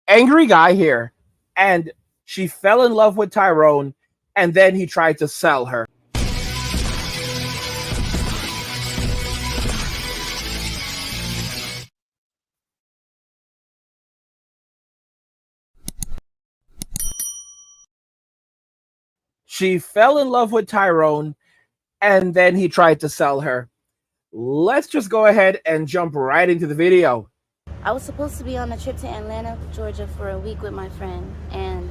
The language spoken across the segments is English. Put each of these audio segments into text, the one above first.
angry guy here, and she fell in love with Tyrone, and then he tried to sell her. She fell in love with Tyrone, and then he tried to sell her. Let's just go ahead and jump right into the video. I was supposed to be on a trip to Atlanta, Georgia for a week with my friend, and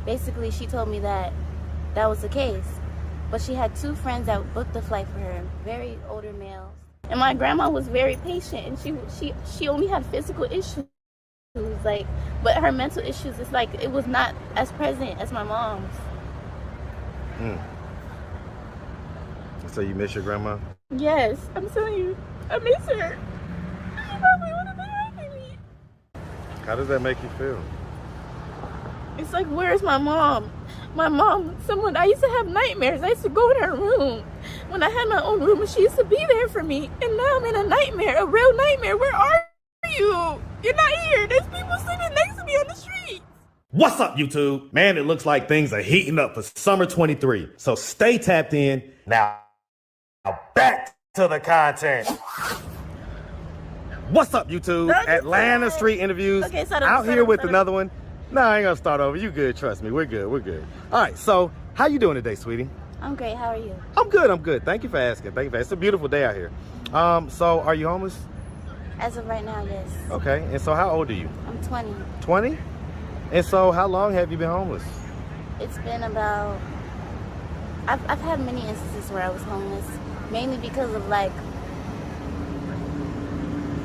basically she told me that that was the case. But she had two friends that booked the flight for her, very older males. And my grandma was very patient, and she only had physical issues, but her mental issues, it's like it was not as present as my mom's. So you miss your grandma? Yes, I'm telling you, I miss her. She probably would have been helping me. How does that make you feel? It's like, where's my mom? My mom, I used to have nightmares. I used to go in her room when I had my own room, and she used to be there for me. And now I'm in a nightmare, a real nightmare. Where are you? You're not here. There's people sitting next to me on the street. What's up, YouTube? Man, it looks like things are heating up for summer 23. So stay tapped in. Now back to the content. What's up, YouTube? Atlanta Street Interviews. Okay, out here with another one. No, I ain't gonna start over. You good, trust me. We're good, we're good. All right, so how you doing today, sweetie? I'm great, how are you? I'm good. Thank you for asking. It's a beautiful day out here. So are you homeless? As of right now, yes. Okay, and so how old are you? I'm 20. 20? And so how long have you been homeless? It's been about, I've had many instances where I was homeless, mainly because of like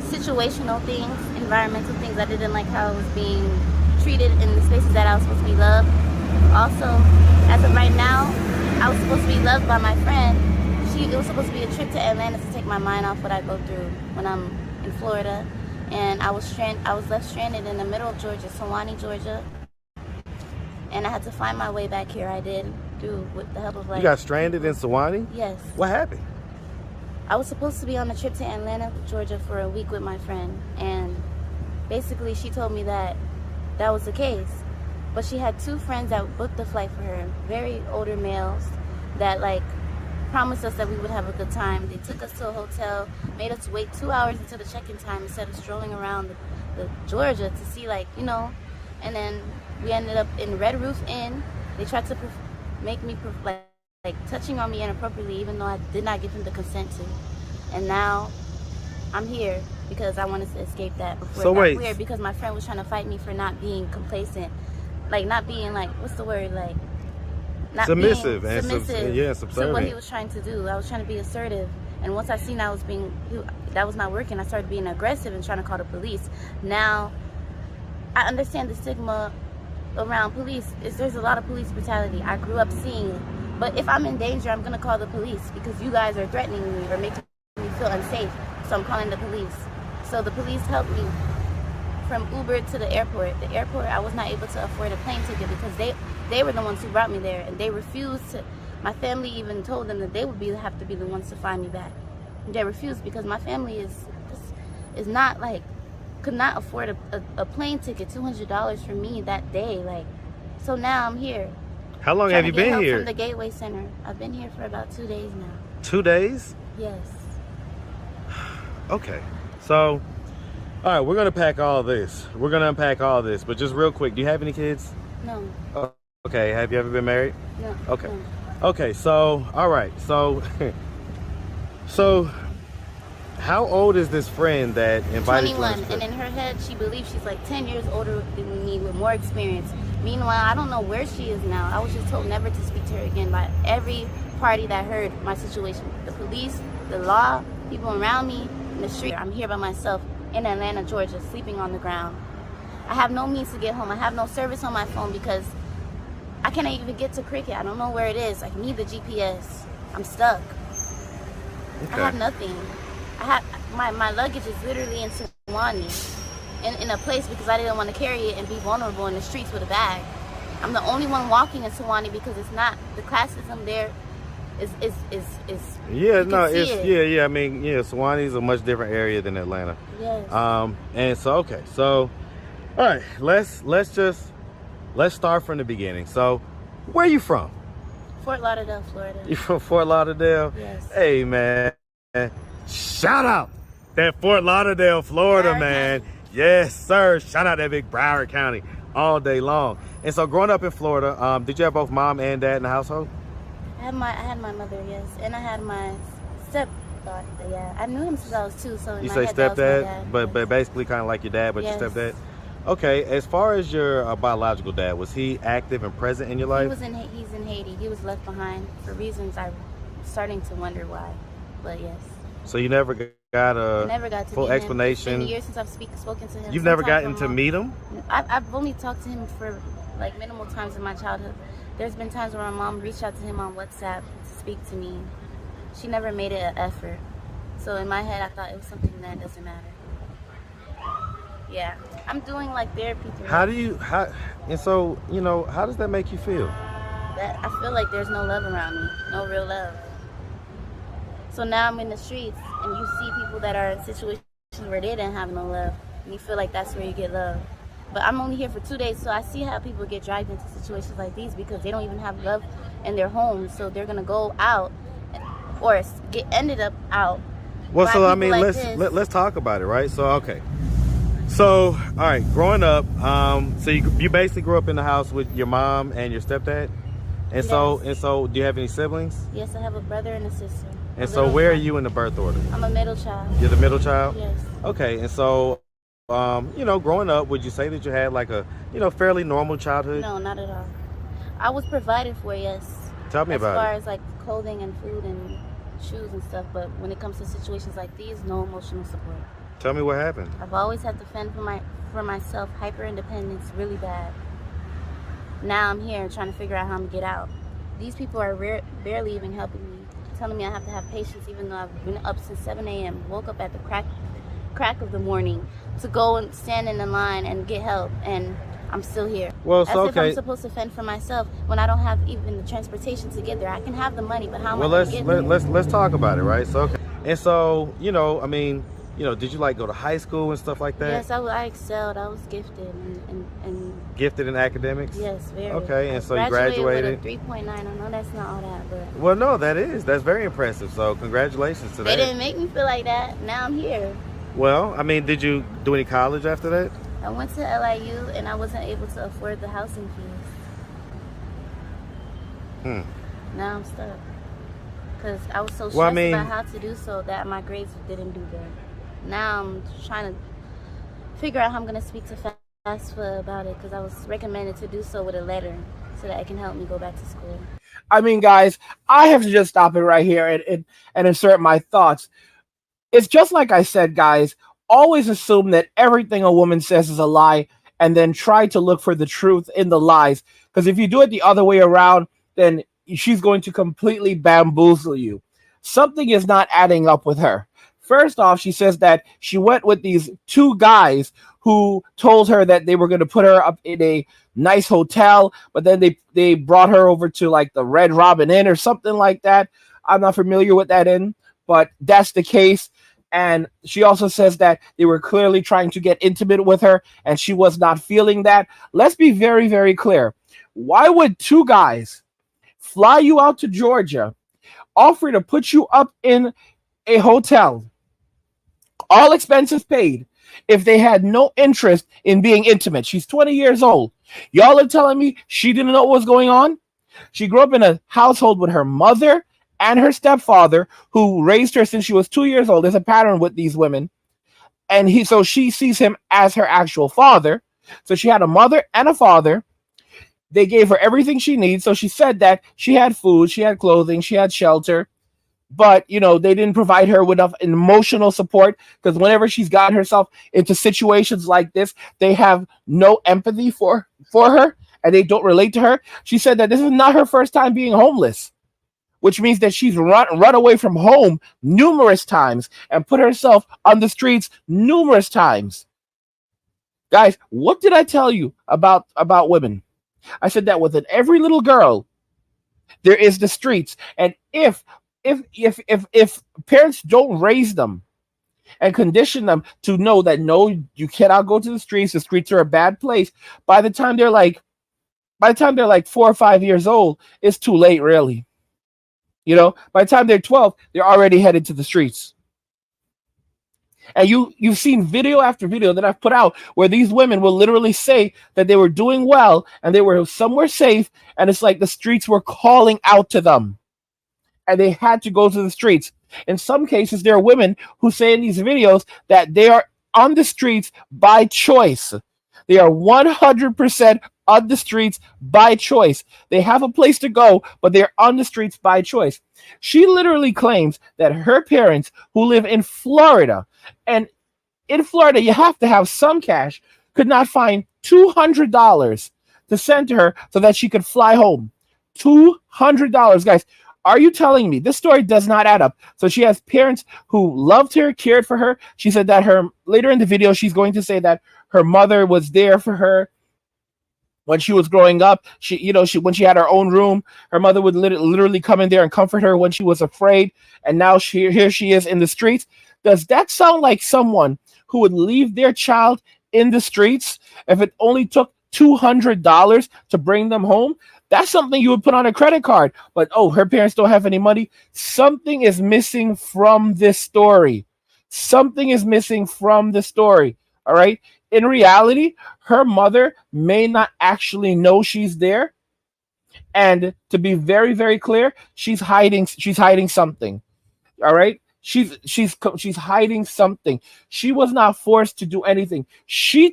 situational things, environmental things. I didn't like how I was being treated in the spaces that I was supposed to be loved. Also, as of right now, I was supposed to be loved by my friend. It was supposed to be a trip to Atlanta to take my mind off what I go through when I'm in Florida. And I was left stranded in the middle of Georgia, Sewanee, Georgia. And I had to find my way back here. I did, with the help of like... You got stranded in Sewanee? Yes. What happened? I was supposed to be on a trip to Atlanta, Georgia for a week with my friend. And basically she told me that that was the case. But she had two friends that booked the flight for her, very older males that like promised us that we would have a good time. They took us to a hotel, made us wait 2 hours until the check-in time instead of strolling around the Georgia to see, like, you know. And then we ended up in Red Roof Inn. They tried to make me like touching on me inappropriately, even though I did not give him the consent to. And now I'm here because I wanted to escape that before it got weird, because my friend was trying to fight me for not being complacent, like not being like, what's the word, like not submissive, being submissive yeah, subservient. So what he was trying to do, I was trying to be assertive, and once I seen that was not working, I started being aggressive and trying to call the police. Now I understand the stigma around police. There's a lot of police brutality. I grew up seeing it. But if I'm in danger, I'm gonna call the police because you guys are threatening me or making me feel unsafe. So I'm calling the police. So the police helped me from Uber to the airport. The airport, I was not able to afford a plane ticket because they were the ones who brought me there, and they refused to. My family even told them that they would have to be the ones to find me back. They refused because my family is not like, could not afford a plane ticket, $200 for me that day. Like, so now I'm here. How long have you been here? From the Gateway Center. I've been here for about 2 days now. 2 days? Yes. Okay. So, all right, we're going to pack all this. We're going to unpack all this. But just real quick, do you have any kids? No. Okay. Have you ever been married? No. Okay. No. Okay. So, all right. So, how old is this friend that invited you? 21, and in her head, she believes she's like 10 years older than me with more experience. Meanwhile, I don't know where she is now. I was just told never to speak to her again by every party that heard my situation. The police, the law, people around me, in the street. I'm here by myself in Atlanta, Georgia, sleeping on the ground. I have no means to get home. I have no service on my phone because I can't even get to Cricket. I don't know where it is. I need the GPS. I'm stuck. Okay. I have nothing. I have my luggage is literally in Sewanee, in a place because I didn't want to carry it and be vulnerable in the streets with a bag. I'm the only one walking in Sewanee because it's not, the classism there is yeah, no, it's yeah. I mean, yeah, Sewanee is a much different area than Atlanta. Yes. And so okay, so All right, let's start from the beginning. So, where are you from? Fort Lauderdale, Florida. You from Fort Lauderdale? Yes. Hey man, shout out that Fort Lauderdale, Florida, Broward man. County. Yes, sir. Shout out that big Broward County all day long. And so, growing up in Florida, did you have both mom and dad in the household? I had my mother, yes, and I had my stepdaughter. Yeah, I knew him since I was 2. So in You my say head, that was my stepdad, dad, but yes. basically kind of like your dad, but Yes. your stepdad. Okay, as far as your biological dad, was he active and present in your life? He's in Haiti. He was left behind for reasons I'm starting to wonder why. But yes. So you never got I a never got to full meet explanation. him. It's been years since I've spoken to him. You've never Sometimes gotten my to mom- meet him? I've only talked to him for like minimal times in my childhood. There's been times where my mom reached out to him on WhatsApp to speak to me. She never made it an effort. So in my head, I thought it was something that doesn't matter. Yeah, I'm doing like therapy through And so, you know, how does that make you feel? that. I feel like there's no love around me, no real love. So now I'm in the streets, and you see people that are in situations where they didn't have no love, and you feel like that's where you get love. But I'm only here for 2 days, so I see how people get dragged into situations like these because they don't even have love in their homes, so they're gonna go out or ended up out. Well, by so I people mean, like this. let's talk about it, right? So okay, so all right, growing up, so you basically grew up in the house with your mom and your stepdad, and Yes. so do you have any siblings? Yes, I have a brother and a sister. And A so little where are child. you in the birth order? I'm a middle child. You're the middle child. Yes. Okay, and so you know, growing up, would you say that you had like a fairly normal childhood? No, not at all. I was provided for, yes. Tell me As about far it. as like clothing and food and shoes and stuff, but when it comes to situations like these, no emotional support. Tell me what happened. I've always had to fend for myself, hyper independence, really bad. Now I'm here trying to figure out how I'm gonna get out. These people are barely even helping me, telling me I have to have patience, even though I've been up since 7 a.m. Woke up at the crack of the morning to go and stand in the line and get help, and I'm still here. Well, so As if okay. I'm supposed to fend for myself when I don't have even the transportation to get there. I can have the money, but how am Well, I going to get there? let's talk about it, right? So okay. And so, you know, I mean, you know, did you like go to high school and stuff like that? Yes, I excelled. I was gifted and Gifted in academics? yes, very. Okay, and I so you graduated? with a 3.9. I know that's not all that, but Well, no, that's very impressive. So congratulations to they that. didn't make me feel like that. Now I'm here. Well, I mean, did you do any college after that? I went to LIU and I wasn't able to afford the housing fees. Now I'm stuck. Because I was so stressed about how to do so that my grades didn't do good. Now I'm trying to figure out how I'm going to speak to FAFSA about it because I was recommended to do so with a letter so that it can help me go back to school. I mean, guys, I have to just stop it right here and insert my thoughts. It's just like I said, guys, always assume that everything a woman says is a lie and then try to look for the truth in the lies. Because if you do it the other way around, then she's going to completely bamboozle you. Something is not adding up with her. First off, she says that she went with these 2 guys who told her that they were going to put her up in a nice hotel, but then they brought her over to like the Red Robin Inn or something like that. I'm not familiar with that inn, but that's the case. And she also says that they were clearly trying to get intimate with her and she was not feeling that. Let's be very, very clear. Why would 2 guys fly you out to Georgia, offer to put you up in a hotel, all expenses paid, if they had no interest in being intimate? She's 20 years old. Y'all are telling me she didn't know what was going on? She grew up in a household with her mother and her stepfather, who raised her since she was 2 years old. There's a pattern with these women. And so she sees him as her actual father. So she had a mother and a father. They gave her everything she needs. So she said that she had food, she had clothing, she had shelter. But, you know, they didn't provide her with enough emotional support because whenever she's gotten herself into situations like this, they have no empathy for her and they don't relate to her. She said that this is not her first time being homeless, which means that she's run away from home numerous times and put herself on the streets numerous times. Guys, what did I tell you about women? I said that within every little girl, there is the streets. And if parents don't raise them and condition them to know that no, you cannot go to the streets. The streets are a bad place. By the time they're like, by the time they're like 4 or 5 years old, it's too late, really. By the time they're 12, they're already headed to the streets. And you've seen video after video that I've put out where these women will literally say that they were doing well and they were somewhere safe, and it's like the streets were calling out to them and they had to go to the streets. In some cases, there are women who say in these videos that they are on the streets by choice. They are 100% on the streets by choice. They have a place to go, but they're on the streets by choice. She literally claims that her parents, who live in Florida, and in Florida, you have to have some cash, could not find $200 to send to her so that she could fly home. $200, guys. Are you telling me this story does not add up? So she has parents who loved her, cared for her. She said that later in the video, she's going to say that her mother was there for her when she was growing up. When she had her own room, her mother would literally come in there and comfort her when she was afraid. And now here she is in the streets. Does that sound like someone who would leave their child in the streets if it only took $200 to bring them home? That's something you would put on a credit card. But, her parents don't have any money. Something is missing from this story. Something is missing from the story. All right. In reality, her mother may not actually know she's there. And to be very, very clear, she's hiding something. All right. She's hiding something. She was not forced to do anything. She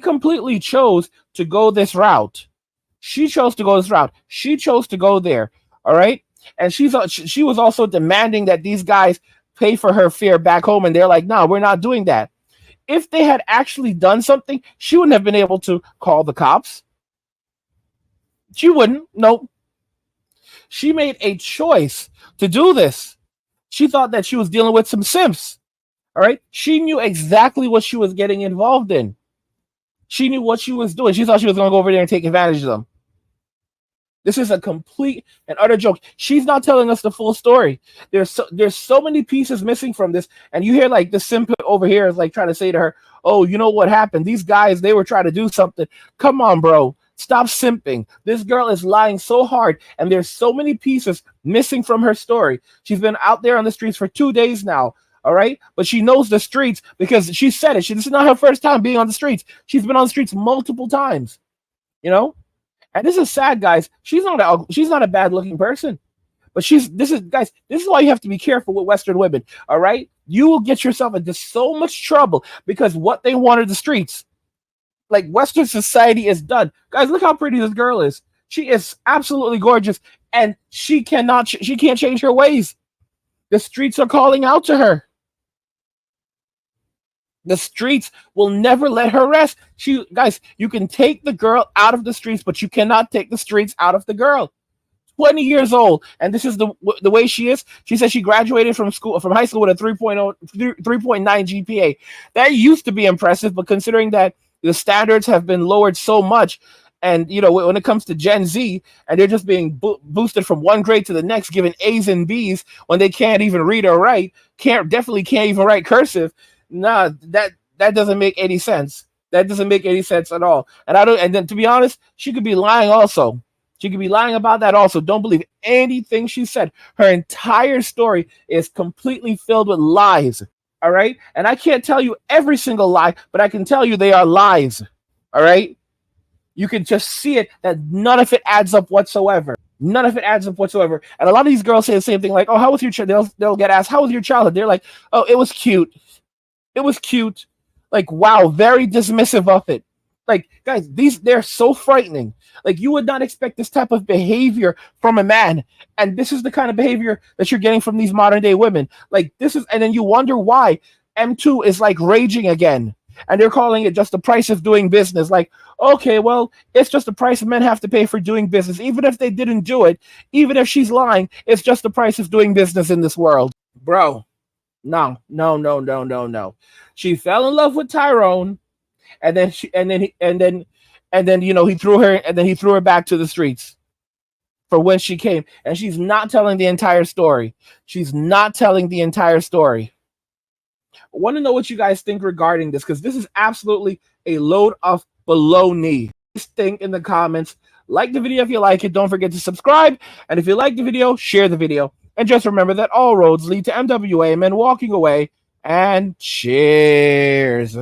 completely chose to go this route. She chose to go this route. She chose to go there. All right. And she was also demanding that these guys pay for her fare back home. And they're like, no, we're not doing that. If they had actually done something, she wouldn't have been able to call the cops. She wouldn't. Nope. She made a choice to do this. She thought that she was dealing with some simps. All right. She knew exactly what she was getting involved in. She knew what she was doing. She thought she was going to go over there and take advantage of them. This is a complete and utter joke. She's not telling us the full story. There's so many pieces missing from this. And you hear like the simp over here is like trying to say to her, oh, you know what happened? These guys, they were trying to do something. Come on, bro. Stop simping. This girl is lying so hard. And there's so many pieces missing from her story. She's been out there on the streets for 2 days now. All right. But she knows the streets because she said it. This is not her first time being on the streets. She's been on the streets multiple times, and this is sad, guys. She's not a bad looking person, but this is why you have to be careful with Western women. All right. You will get yourself into so much trouble because what they want are the streets. Like Western society is done. Guys, look how pretty this girl is. She is absolutely gorgeous and she can't change her ways. The streets are calling out to her. The streets will never let her rest. Guys, you can take the girl out of the streets, but you cannot take the streets out of the girl. 20 years old, and this is the way she is. She said she graduated from high school with a 3.9 GPA. That used to be impressive, but considering that the standards have been lowered so much, and when it comes to Gen Z, and they're just being boosted from one grade to the next, given A's and B's when they can't even read or write, definitely can't even write cursive. Nah, that doesn't make any sense. That doesn't make any sense at all. And then to be honest, she could be lying also. She could be lying about that also. Don't believe anything she said. Her entire story is completely filled with lies. All right. And I can't tell you every single lie, but I can tell you they are lies. All right. You can just see it that none of it adds up whatsoever. None of it adds up whatsoever. And a lot of these girls say the same thing, like, oh, how was your childhood? They'll get asked, how was your childhood? They're like, oh, it was cute. It was cute. Like, wow, very dismissive of it. Like, guys, they're so frightening. Like, you would not expect this type of behavior from a man. And this is the kind of behavior that you're getting from these modern day women. Like, and then you wonder why M2 is like raging again. And they're calling it just the price of doing business. Like, okay, well, it's just the price men have to pay for doing business. Even if they didn't do it, even if she's lying, it's just the price of doing business in this world. Bro. No. She fell in love with Tyrone, and then he threw her back to the streets for when she came, and she's not telling the entire story. She's not telling the entire story. Want to know what you guys think regarding this, because this is absolutely a load of baloney. Think in the comments. Like the video if you like it. Don't forget to subscribe. And if you like the video, share the video. And just remember that all roads lead to MWA, men walking away. And cheers.